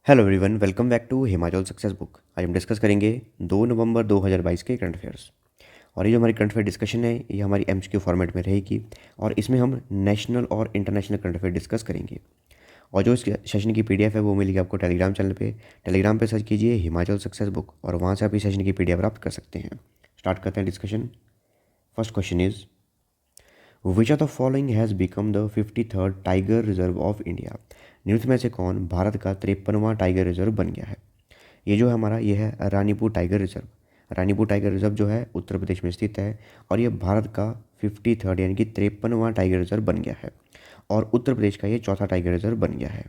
Hello everyone, welcome back to Himachal success book. आज हम discuss करेंगे 2 नवंबर 2022 के करंट अफेयर्स। और ये जो हमारी करंट अफेयर डिस्कशन है ये हमारी एमसीक्यू फॉर्मेट में रहेगी और इसमें हम नेशनल और इंटरनेशनल करंट अफेयर डिस्कस करेंगे। और जो इस सेशन की पीडीएफ है वो मिलेगी आपको टेलीग्राम चैनल पे। टेलीग्राम पे सर्च कीजिए हिमाचल सक्सेस बुक और वहाँ से आप इस सेशन की पीडीएफ प्राप्त कर सकते हैं। स्टार्ट करते हैं discussion. First question is which of the following has become the 53rd tiger reserve of India. निम्न में से कौन भारत का 53वां टाइगर रिजर्व बन गया है। ये जो है हमारा ये है Ranipur tiger reserve. Ranipur tiger reserve जो है उत्तर प्रदेश में स्थित है और ये भारत का 53rd यानी कि 53वां टाइगर रिजर्व बन गया है और उत्तर प्रदेश का ये चौथा टाइगर रिजर्व बन गया है।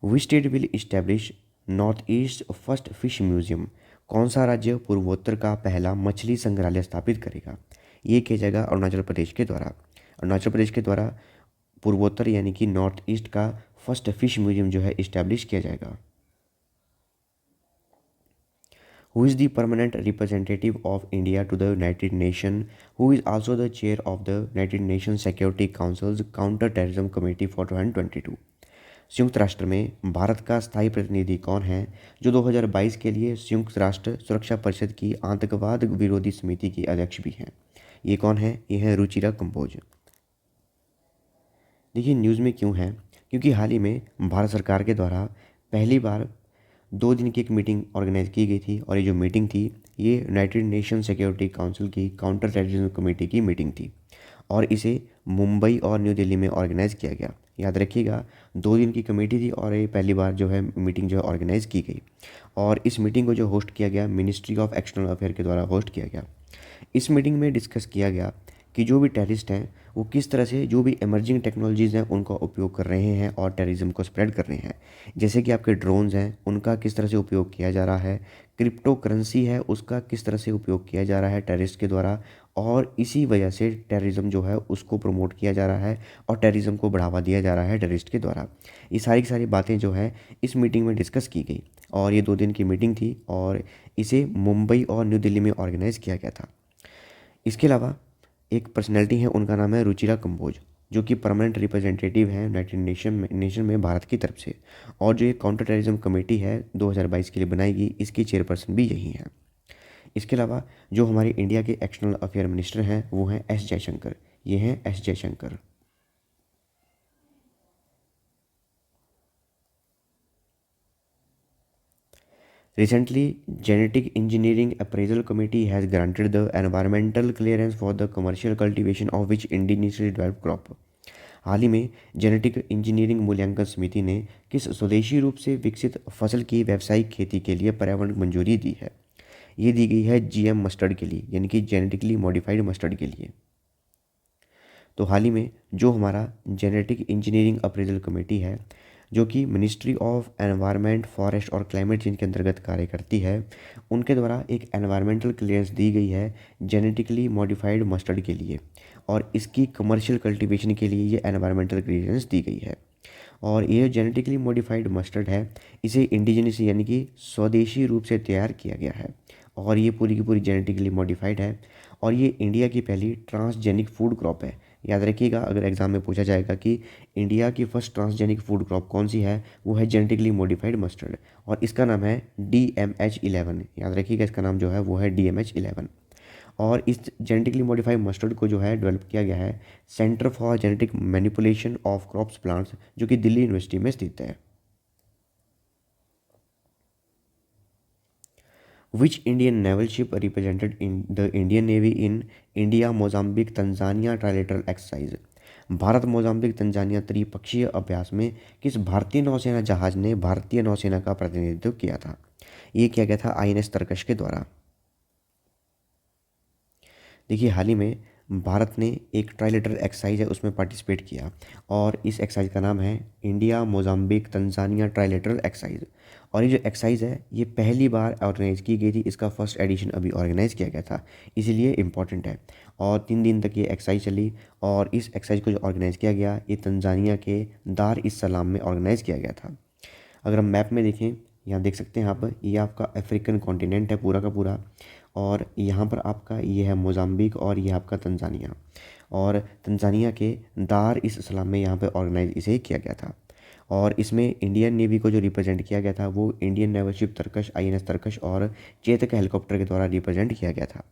Which state will establish north east first fish museum. कौन सा राज्य पूर्वोत्तर का पहला मछली संग्रहालय स्थापित करेगा। ये किया जाएगा अरुणाचल प्रदेश के द्वारा। अरुणाचल प्रदेश के द्वारा पूर्वोत्तर यानी कि नॉर्थ ईस्ट का फर्स्ट फिश म्यूजियम जो है इस्टेब्लिश किया जाएगा। Who is the permanent representative of India to the United Nations, who is also the chair of the United Nations Security Council's Counter-Terrorism Committee for 2022। संयुक्त राष्ट्र में भारत का स्थायी प्रतिनिधि कौन है जो 2022 के लिए संयुक्त राष्ट्र सुरक्षा परिषद की आतंकवाद विरोधी समिति की अध्यक्ष भी हैं। ये कौन है? ये है रुचिरा कंबोज। देखिए न्यूज़ में क्यों है, क्योंकि हाल ही में भारत सरकार के द्वारा पहली बार 2 दिन की एक मीटिंग ऑर्गेनाइज की गई थी और ये जो मीटिंग थी ये यूनाइटेड नेशन सिक्योरिटी काउंसिल की काउंटर टेररिज्म कमेटी की मीटिंग थी और इसे मुंबई और न्यू दिल्ली में ऑर्गेनाइज किया गया। याद रखिएगा 2 दिन की कमेटी थी और ये पहली बार जो है मीटिंग जो है ऑर्गेनाइज की गई और इस मीटिंग को जो होस्ट किया गया मिनिस्ट्री ऑफ एक्सटर्नल अफेयर के द्वारा होस्ट किया गया। इस मीटिंग में डिस्कस किया गया कि जो भी टेररिस्ट हैं वो किस तरह से जो भी इमर्जिंग टेक्नोलॉजीज़ हैं उनका उपयोग कर रहे हैं और टेररिज्म को स्प्रेड कर रहे हैं। जैसे कि आपके ड्रोन्स हैं उनका किस तरह से उपयोग किया जा रहा है, क्रिप्टो करेंसी है उसका किस तरह से उपयोग किया जा रहा है टेररिस्ट के द्वारा और इसी वजह से टेररिज्म जो है उसको प्रमोट किया जा रहा है और टेररिज्म को बढ़ावा दिया जा रहा है टेररिस्ट के द्वारा। ये सारी की सारी बातें जो है इस मीटिंग में डिस्कस की गई और ये 2 दिन की मीटिंग थी और इसे मुंबई और न्यू दिल्ली में ऑर्गेनाइज़ किया गया था। इसके अलावा एक पर्सनैलिटी है उनका नाम है रुचिरा कंबोज जो कि परमानेंट रिप्रेजेंटेटिव है यूनाइटेड नेशन में भारत की तरफ से और जो ये काउंटर टेररिज्म कमेटी है 2022 के लिए बनाएगी इसकी चेयरपर्सन भी यही हैं। इसके अलावा जो हमारे इंडिया के एक्सटर्नल अफेयर मिनिस्टर हैं वो हैं एस जयशंकर। ये हैं S Jaishankar. Recently, Genetic Engineering Appraisal Committee has granted the environmental clearance for the commercial cultivation of which indigenously developed crop। हाल ही में जेनेटिक इंजीनियरिंग मूल्यांकन समिति ने किस स्वदेशी रूप से विकसित फसल की व्यावसायिक खेती के लिए पर्यावरण मंजूरी दी है। ये दी गई है जीएम मस्टर्ड के लिए यानी कि जेनेटिकली मॉडिफाइड मस्टर्ड के लिए। तो हाल ही में जो हमारा जेनेटिक इंजीनियरिंग अप्रेजल कमेटी है जो कि मिनिस्ट्री ऑफ एनवायरनमेंट फॉरेस्ट और क्लाइमेट चेंज के अंतर्गत कार्य करती है उनके द्वारा एक एनवायरमेंटल क्लियरेंस दी गई है जेनेटिकली मॉडिफाइड मस्टर्ड के लिए और इसकी कमर्शियल कल्टीवेशन के लिए ये एनवायरमेंटल क्लियरेंस दी गई है। और ये जेनेटिकली मॉडिफाइड मस्टर्ड है इसे इंडिजिनस यानी कि स्वदेशी रूप से तैयार किया गया है और ये पूरी की पूरी जेनेटिकली मॉडिफाइड है और ये इंडिया की पहली ट्रांसजेनिक फूड क्रॉप है। याद रखिएगा अगर एग्जाम में पूछा जाएगा कि इंडिया की फर्स्ट ट्रांसजेनिक फूड क्रॉप कौन सी है वो है जेनेटिकली मॉडिफाइड मस्टर्ड और इसका नाम है DMH11। याद रखिएगा इसका नाम जो है वो है DMH11 और इस जेनेटिकली मॉडिफाइड मस्टर्ड को जो है डेवलप किया गया है centre for genetic manipulation of crops plants जो कि दिल्ली यूनिवर्सिटी में स्थित है। Which Indian naval ship represented in the Indian Navy in India Mozambique Tanzania trilateral exercise। Bharat Mozambique Tanzania त्रिपक्षीय अभ्यास में किस भारतीय नौसेना जहाज ने भारतीय नौसेना का प्रतिनिधित्व किया था। ये किया गया था INS तरकश के द्वारा। देखिए हाल ही में भारत ने एक ट्राइलेटरल एक्सरसाइज है उसमें पार्टिसिपेट किया और इस एक्सरसाइज का नाम है India Mozambique Tanzania trilateral exercise और ये जो एक्सरसाइज है ये पहली बार ऑर्गेनाइज की गई थी। इसका फर्स्ट एडिशन अभी ऑर्गेनाइज किया गया था इसीलिए इम्पॉर्टेंट है और 3 दिन तक ये एक्सरसाइज चली और इस एक्सरसाइज को जो ऑर्गेनाइज किया गया ये तंजानिया के दार इस सलाम में ऑर्गेनाइज किया गया था। अगर हम मैप में देखें यहाँ देख सकते हैं आप ये आपका अफ्रीकन कॉन्टिनेंट है पूरा का पूरा और यहाँ पर आपका ये है मोजाम्बिक और ये आपका तंजानिया और तंजानिया के दार इस सलाम में यहाँ पे ऑर्गेनाइज इसे किया गया था। और इसमें इंडियन नेवी को जो रिप्रेजेंट किया गया था वो इंडियन नेवल शिप तरकश, INS तरकश और चेतक हेलीकॉप्टर के द्वारा रिप्रेजेंट किया गया था।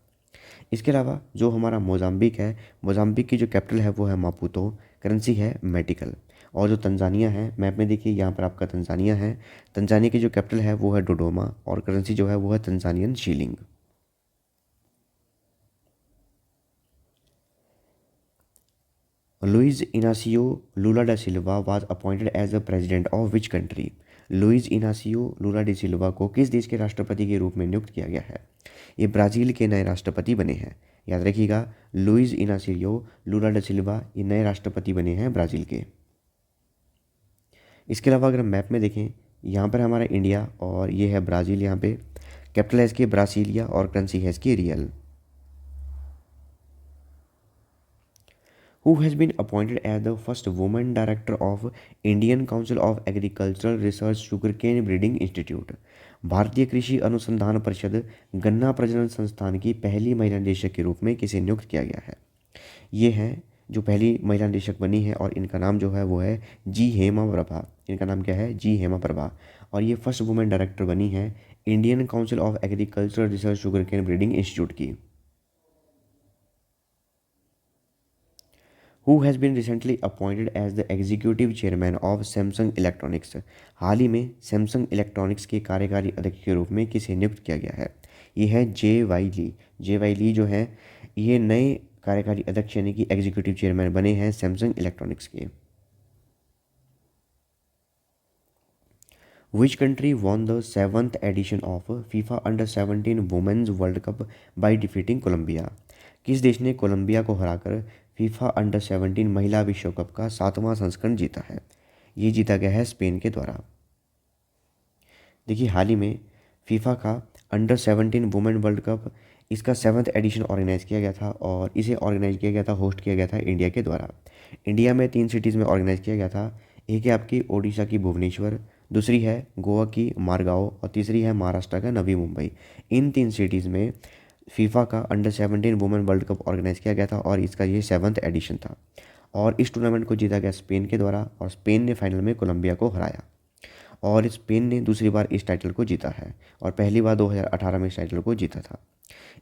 इसके अलावा जो हमारा मोजाम्बिक है, मोजाम्बिक की जो कैपिटल है वो है मापुतो, करेंसी है मेडिकल। और जो तंजानिया है, मैप में देखिए यहाँ पर आपका तंजानिया है, तंजानिया की जो कैपिटल है वो है डोडोमा और करेंसी जो है वो है Tanzanian shilling. Luis Inacio Lula da Silva was appointed as the president of which country. Luis Inacio Lula da Silva को किस देश के राष्ट्रपति के रूप में नियुक्त किया गया है? ये ब्राज़ील के नए राष्ट्रपति बने हैं। याद रखिएगा, लुइस इनासियो लूला डा सिल्वा ये नए राष्ट्रपति बने हैं ब्राज़ील के। इसके अलावा अगर हम मैप में देखें, यहाँ पर हमारा इंडिया और ये है ब्राज़ील। यहाँ पे कैपिटल है इसकी ब्रासीलिया और करेंसी है इसकी real. Who has been appointed as the first woman director of Indian Council of Agricultural Research Sugarcane Breeding Institute? भारतीय कृषि अनुसंधान परिषद गन्ना प्रजनन संस्थान की पहली महिला निदेशक के रूप में किसे नियुक्त किया गया है? ये हैं जो पहली महिला निदेशक बनी है और इनका नाम जो है वो है जी हेमा प्रभा। इनका नाम क्या है? जी हेमा प्रभा। और ये फर्स्ट वुमेन डायरेक्टर बनी है Indian council of agricultural research sugarcane breeding institute की। Who has been recently appointed as the executive chairman of Samsung Electronics? हाल ही में सैमसंग इलेक्ट्रॉनिक्स के कार्यकारी अध्यक्ष के रूप में किसे नियुक्त किया गया है? ये है जे वाई ली जो है ये नए कार्यकारी अध्यक्ष यानी कि एग्जीक्यूटिव चेयरमैन बने हैं सैमसंग इलेक्ट्रॉनिक्स के। Which country won the 7th edition of FIFA Under-17 Women's World Cup by defeating Colombia? किस देश ने कोलंबिया को हराकर फीफा अंडर-17 महिला विश्व कप का 7वां संस्करण जीता है? ये जीता गया है स्पेन के द्वारा। देखिए, हाल ही में फीफा का अंडर-17 वुमेन वर्ल्ड कप इसका 7th एडिशन ऑर्गेनाइज किया गया था और इसे ऑर्गेनाइज किया गया था, होस्ट किया गया था इंडिया के द्वारा। इंडिया में 3 सिटीज़ में ऑर्गेनाइज किया गया था। एक है आपकी ओडिशा की भुवनेश्वर, दूसरी है गोवा की मारगांव और तीसरी है महाराष्ट्र का नवी मुंबई। इन 3 सिटीज़ में फीफा का अंडर-17 वुमेन वर्ल्ड कप ऑर्गेनाइज किया गया था और इसका ये 7th एडिशन था। और इस टूर्नामेंट को जीता गया स्पेन के द्वारा और स्पेन ने फाइनल में कोलंबिया को हराया और स्पेन ने दूसरी बार इस टाइटल को जीता है और पहली बार 2018 में इस टाइटल को जीता था।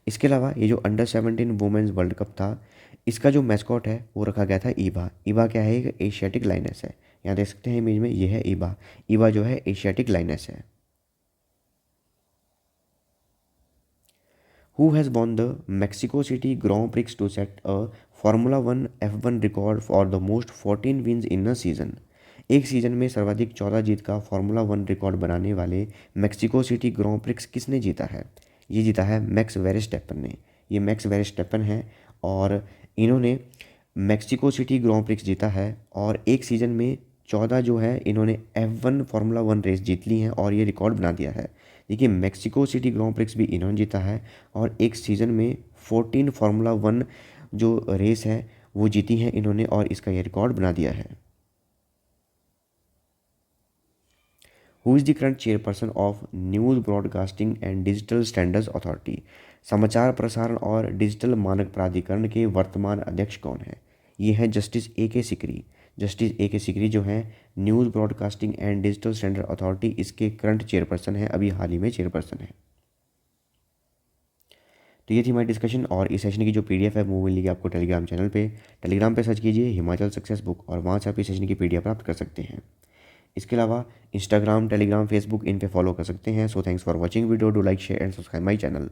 इसके अलावा ये जो अंडर-17 वुमेन्स वर्ल्ड कप था, इसका जो मैस्कॉट है वो रखा गया था ईबा। ईबा क्या है? एक एशियाटिक लाइनस है। यहाँ देख सकते हैं इमेज में, ये है ईबा। ईबा जो है एशियाटिक लाइनस है। Who has won the Mexico City Grand Prix to set a Formula 1 F1 record for the most 14 wins in a season? एक सीजन में सर्वाधिक 14 जीत का फार्मूला 1 रिकॉर्ड बनाने वाले मेक्सिको सिटी ग्रां प्रिक्स किसने जीता है? ये जीता है मैक्स वेरस्टैपन ने। ये मैक्स वेरस्टैपन है और इन्होंने मेक्सिको सिटी ग्रां प्रिक्स जीता है और एक सीज़न में 14 जो है इन्होंने F1 फार्मूला 1 रेस जीत ली हैं और ये रिकॉर्ड बना दिया है। देखिए, मेक्सिको सिटी ग्रां प्रिक्स भी इन्होंने जीता है और एक सीज़न में 14 फार्मूला 1 जो रेस है वो जीती हैं इन्होंने और इसका ये रिकॉर्ड बना दिया है। Who is the current chairperson of news broadcasting and digital standards authority? समाचार प्रसारण और डिजिटल मानक प्राधिकरण के वर्तमान अध्यक्ष कौन है? ये हैं justice A.K. Sikri. Justice A.K. Sikri जो हैं news broadcasting and digital standard authority इसके करंट चेयरपर्सन हैं, अभी हाल ही में चेयरपर्सन है। तो ये थी हमारी डिस्कशन और इस सेशन की जो PDF है वो मिलेगी आपको टेलीग्राम चैनल पे। टेलीग्राम पे सर्च कीजिए हिमाचल सक्सेस बुक और वहाँ से आप इस सेशन की PDF प्राप्त कर सकते हैं। इसके अलावा इंस्टाग्राम, टेलीग्राम, फेसबुक इन पे फॉलो कर सकते हैं। So thanks for watching video. Do like, share and subscribe my channel.